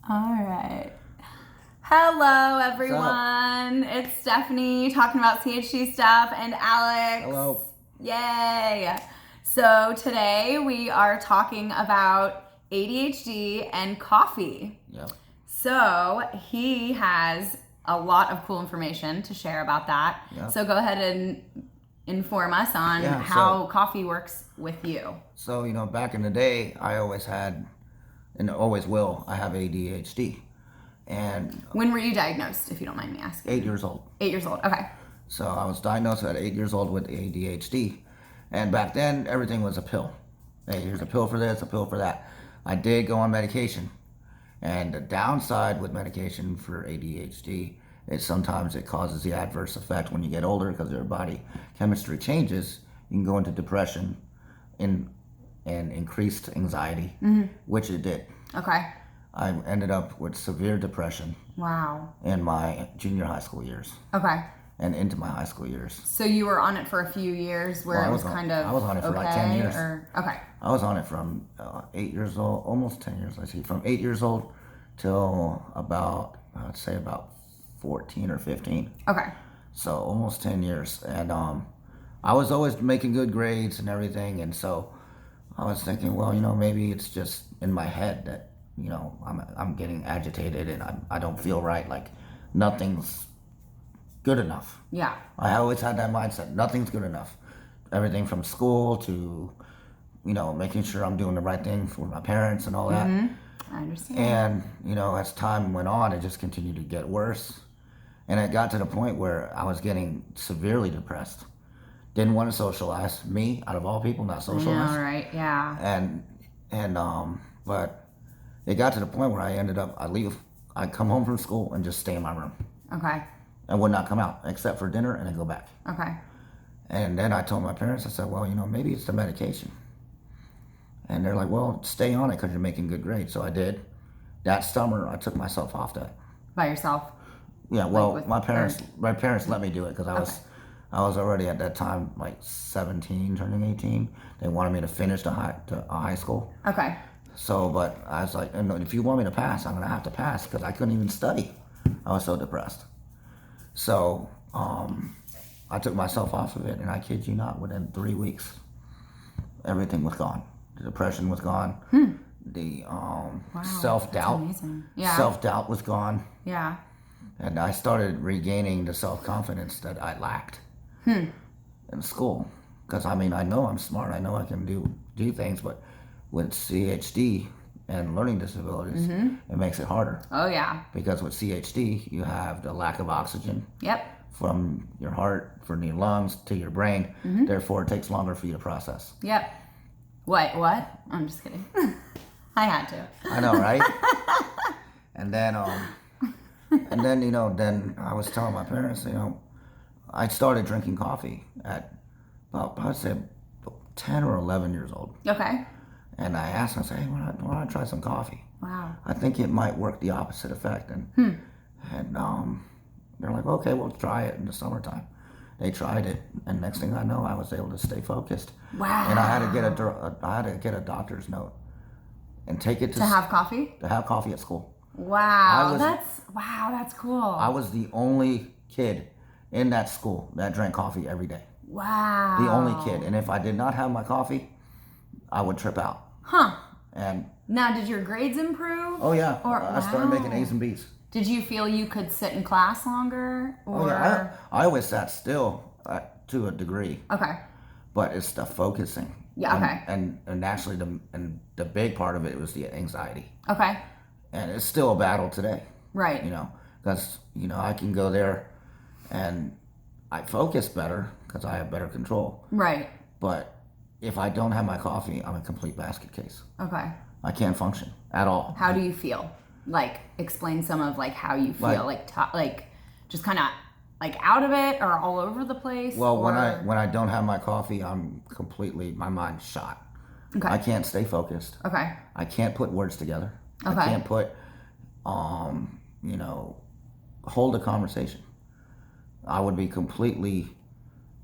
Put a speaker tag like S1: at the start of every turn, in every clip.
S1: All right. Hello, everyone. It's Stephanie talking about CHD stuff and Alex.
S2: Hello.
S1: Yay. So today we are talking about ADHD and coffee.
S2: Yep.
S1: So he has a lot of cool information to share about that.
S2: Yep.
S1: So go ahead and inform us on how coffee works with you.
S2: So, back in the day, I always had, and always will, I have ADHD. And
S1: when were you diagnosed, if you don't mind me asking?
S2: 8 years old.
S1: 8 years old, okay.
S2: So I was diagnosed at 8 years old with ADHD. And back then, everything was a pill. Hey, here's a pill for this, a pill for that. I did go on medication. And the downside with medication for ADHD is sometimes it causes the adverse effect when you get older because your body chemistry changes. You can go into depression and increased anxiety, which it did.
S1: Okay.
S2: I ended up with severe depression.
S1: Wow.
S2: In my junior high school years.
S1: Okay.
S2: And into my high school years.
S1: So you were on it for a few years where it was kind of
S2: I was on it for like 10 years.
S1: Okay.
S2: I was on it from 8 years old, almost 10 years, from 8 years old till about, I'd say about 14 or 15.
S1: Okay.
S2: So almost 10 years. And I was always making good grades and everything. And so I was thinking, well, maybe it's just in my head that, I'm getting agitated and I don't feel right. Like nothing's good enough.
S1: Yeah.
S2: I always had that mindset. Nothing's good enough. Everything from school to, making sure I'm doing the right thing for my parents and all that.
S1: I understand.
S2: And, as time went on, it just continued to get worse. And it got to the point where I was getting severely depressed. Didn't want to socialize. Me, out of all people, not socialize.
S1: Yeah, right. Yeah.
S2: But it got to the point where I ended up, I'd come home from school and just stay in my room.
S1: Okay.
S2: I would not come out except for dinner and then go back.
S1: Okay.
S2: And then I told my parents, I said, well, maybe it's the medication. And they're like, well, stay on it because you're making good grades. So I did. That summer, I took myself off that.
S1: By yourself?
S2: Yeah, well, my parents let me do it because I was already at that time like 17, turning 18. They wanted me to finish the high school.
S1: Okay.
S2: So, but I was like, if you want me to pass, I'm going to have to pass because I couldn't even study. I was so depressed. So, I took myself off of it, and I kid you not, within 3 weeks, everything was gone. The depression was gone. The self-doubt.
S1: That's amazing. Yeah.
S2: Self-doubt was gone.
S1: Yeah.
S2: And I started regaining the self-confidence that I lacked in school. Because, I know I'm smart. I know I can do things, but with CHD and learning disabilities, it makes it harder.
S1: Oh, yeah.
S2: Because with CHD, you have the lack of oxygen.
S1: Yep. From
S2: your heart, from your lungs to your brain. Therefore, it takes longer for you to process.
S1: Yep. What? I'm just kidding. I had to.
S2: I know, right? And then, then I was telling my parents, I started drinking coffee at about, I'd say, 10 or 11 years old.
S1: Okay.
S2: And I asked them, I said, hey, why don't I try some coffee?
S1: Wow.
S2: I think it might work the opposite effect. And they're like, okay, we'll try it in the summertime. They tried it, and next thing I know, I was able to stay focused.
S1: Wow.
S2: And I had to get a doctor's note and take it
S1: to have coffee?
S2: To have coffee at school.
S1: Wow. That's cool.
S2: I was the only kid in that school that drank coffee every day.
S1: Wow.
S2: The only kid. And if I did not have my coffee, I would trip out.
S1: Huh.
S2: And
S1: now, did your grades improve?
S2: Oh, yeah. I started making A's and B's.
S1: Did you feel you could sit in class longer? Or?
S2: Oh, yeah. I always sat still to a degree.
S1: Okay.
S2: But it's the focusing.
S1: Yeah, okay.
S2: And actually, the big part of it was the anxiety.
S1: Okay.
S2: And it's still a battle today.
S1: Right.
S2: Because, I can go there and I focus better because I have better control.
S1: Right.
S2: But if I don't have my coffee, I'm a complete basket case.
S1: Okay.
S2: I can't function at all.
S1: How do you feel? Like, explain some of how you feel, just kind of out of it or all over the place.
S2: Well, when I don't have my coffee, I'm completely, my mind's shot.
S1: Okay.
S2: I can't stay focused.
S1: Okay.
S2: I can't put words together.
S1: Okay.
S2: I can't put, hold a conversation. I would be completely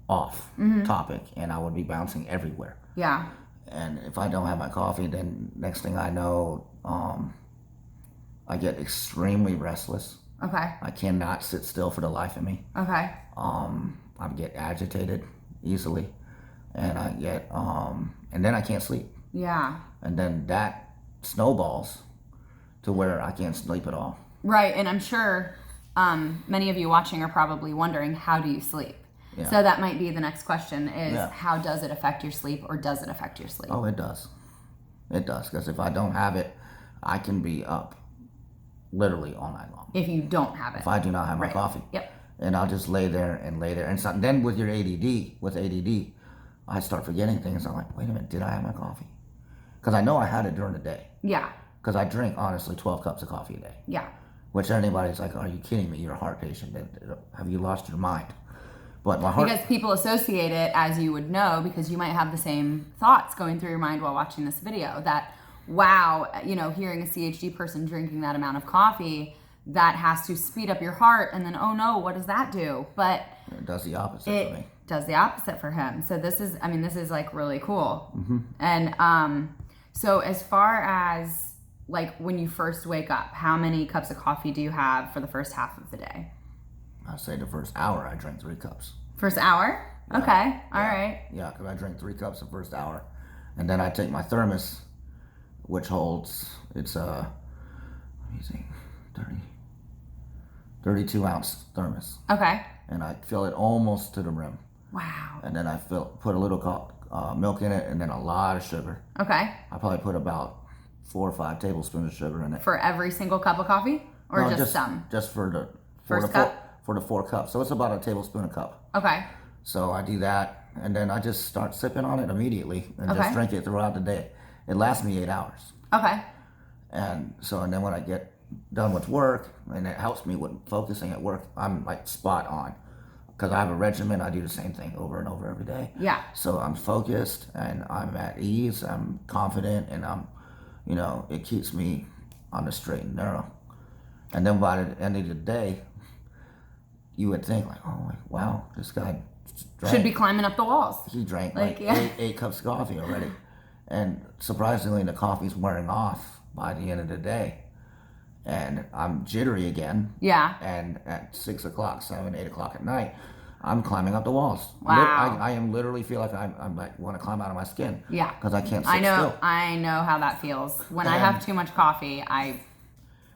S2: off topic and I would be bouncing everywhere.
S1: Yeah.
S2: And if I don't have my coffee, then next thing I know, I get extremely restless.
S1: Okay.
S2: I cannot sit still for the life of me.
S1: Okay.
S2: I get agitated easily, and I get and then I can't sleep.
S1: Yeah.
S2: And then that snowballs to where I can't sleep at all.
S1: Right, and I'm sure many of you watching are probably wondering, how do you sleep?
S2: Yeah.
S1: So that might be the next question is,
S2: Yeah.
S1: how does it affect your sleep, or does it affect your sleep?
S2: Oh, it does. It does, because if I don't have it, I can be up literally all night long.
S1: If you don't have it.
S2: If I do not have my
S1: Right.
S2: coffee.
S1: Yep.
S2: And I'll just lay there. And so, then with ADD, I start forgetting things. I'm like, wait a minute, did I have my coffee? Because I know I had it during the day.
S1: Yeah.
S2: Because I drink, honestly, 12 cups of coffee a day.
S1: Yeah.
S2: Which anybody's like, are you kidding me? You're a heart patient. Have you lost your mind? But my heart...
S1: Because people associate it, as you would know, because you might have the same thoughts going through your mind while watching this video, that, wow, hearing a CHD person drinking that amount of coffee, that has to speed up your heart, and then, oh no, what does that do? But
S2: it does the opposite for me.
S1: It does the opposite for him. So this is like really cool.
S2: Mm-hmm.
S1: And so as far as like when you first wake up, how many cups of coffee do you have for the first half of the day?
S2: I'd say the first hour I drink 3 cups.
S1: First hour?
S2: Yeah.
S1: Okay. All right.
S2: Yeah, because I drink 3 cups the first hour. And then I take my thermos, which holds, it's let me see, 32 ounce thermos.
S1: Okay.
S2: And I fill it almost to the rim.
S1: Wow.
S2: And then I put a little milk in it, and then a lot of sugar.
S1: Okay.
S2: I probably put about 4 or 5 tablespoons of sugar in it.
S1: For every single cup of coffee? Or
S2: No,
S1: just some?
S2: Just for the
S1: First cup?
S2: For the 4 cups. So it's about a tablespoon a cup.
S1: Okay.
S2: So I do that, and then I just start sipping on it immediately and
S1: Okay.
S2: just drink it throughout the day. It lasts me 8 hours.
S1: Okay.
S2: And then when I get done with work, and it helps me with focusing at work, I'm like spot on. Because I have a regimen, I do the same thing over and over every day.
S1: Yeah.
S2: So I'm focused, and I'm at ease, I'm confident, and it keeps me on the straight and narrow. And then by the end of the day, you would think like, oh, wow, this guy drank.
S1: Should be climbing up the walls.
S2: He drank
S1: Like,
S2: like
S1: yeah.
S2: eight cups of coffee already. And surprisingly, the coffee's wearing off by the end of the day. And I'm jittery again.
S1: Yeah.
S2: And at 6 o'clock, 7, 8 o'clock at night, I'm climbing up the walls.
S1: Wow.
S2: I am literally feel like I'm like want to climb out of my skin.
S1: Yeah.
S2: Because I can't sit still.
S1: I know how that feels. When I have too much coffee,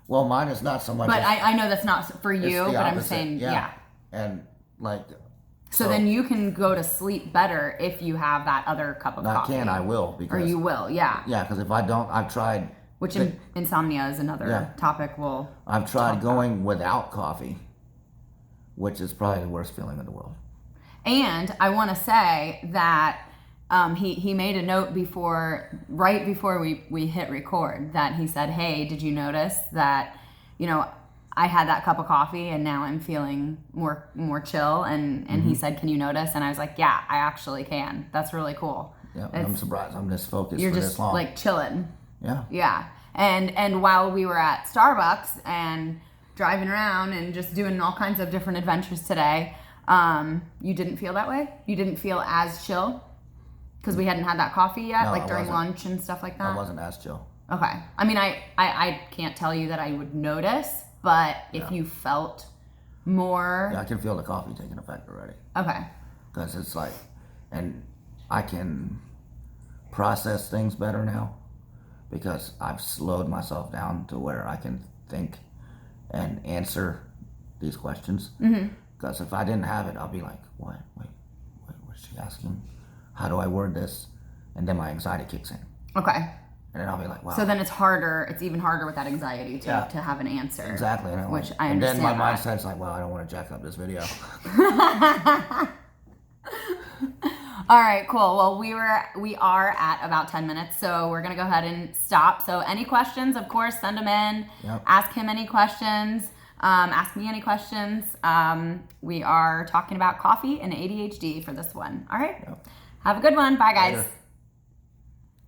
S2: Well, mine is not so much.
S1: But I know that's not for
S2: it's
S1: you,
S2: the
S1: but I'm
S2: opposite.
S1: saying, yeah.
S2: And like.
S1: So then you can go to sleep better if you have that other cup of coffee.
S2: I will.
S1: Or you will, yeah.
S2: Yeah, because if I don't, I've tried.
S1: Which insomnia is another topic
S2: I've tried going without coffee, which is probably the worst feeling in the world.
S1: And I want to say that he made a note right before we hit record, that he said, hey, did you notice that, I had that cup of coffee and now I'm feeling more chill, and he said, can you notice? And I was like, yeah, I actually can. That's really cool.
S2: Yeah, I'm surprised I'm this focused
S1: You're
S2: for
S1: just
S2: this long.
S1: like chilling.
S2: Yeah.
S1: Yeah. And while we were at Starbucks and driving around and just doing all kinds of different adventures today, you didn't feel that way? You didn't feel as chill? Because we hadn't had that coffee yet,
S2: No,
S1: like during
S2: wasn't.
S1: lunch and stuff like that?
S2: I wasn't as chill.
S1: Okay. I mean, I can't tell you that I would notice, but if you felt more...
S2: Yeah, I can feel the coffee taking effect already.
S1: Okay.
S2: Because it's like, and I can process things better now because I've slowed myself down to where I can think and answer these questions. Because if I didn't have it, I'll be like, what? Wait, what's she asking? How do I word this? And then my anxiety kicks in.
S1: Okay.
S2: And then I'll be like, wow.
S1: So then it's even harder with that anxiety to have an answer.
S2: Exactly. And
S1: which I understand.
S2: And then my
S1: that.
S2: mindset's like, well, I don't want to jack up this video.
S1: All right, cool. Well, we are at about 10 minutes, so we're gonna go ahead and stop. So any questions, of course, send them in.
S2: Yep.
S1: Ask him any questions. Ask me any questions. We are talking about coffee and ADHD for this one. All right.
S2: Yep.
S1: Have a good one. Bye, guys.
S2: Later.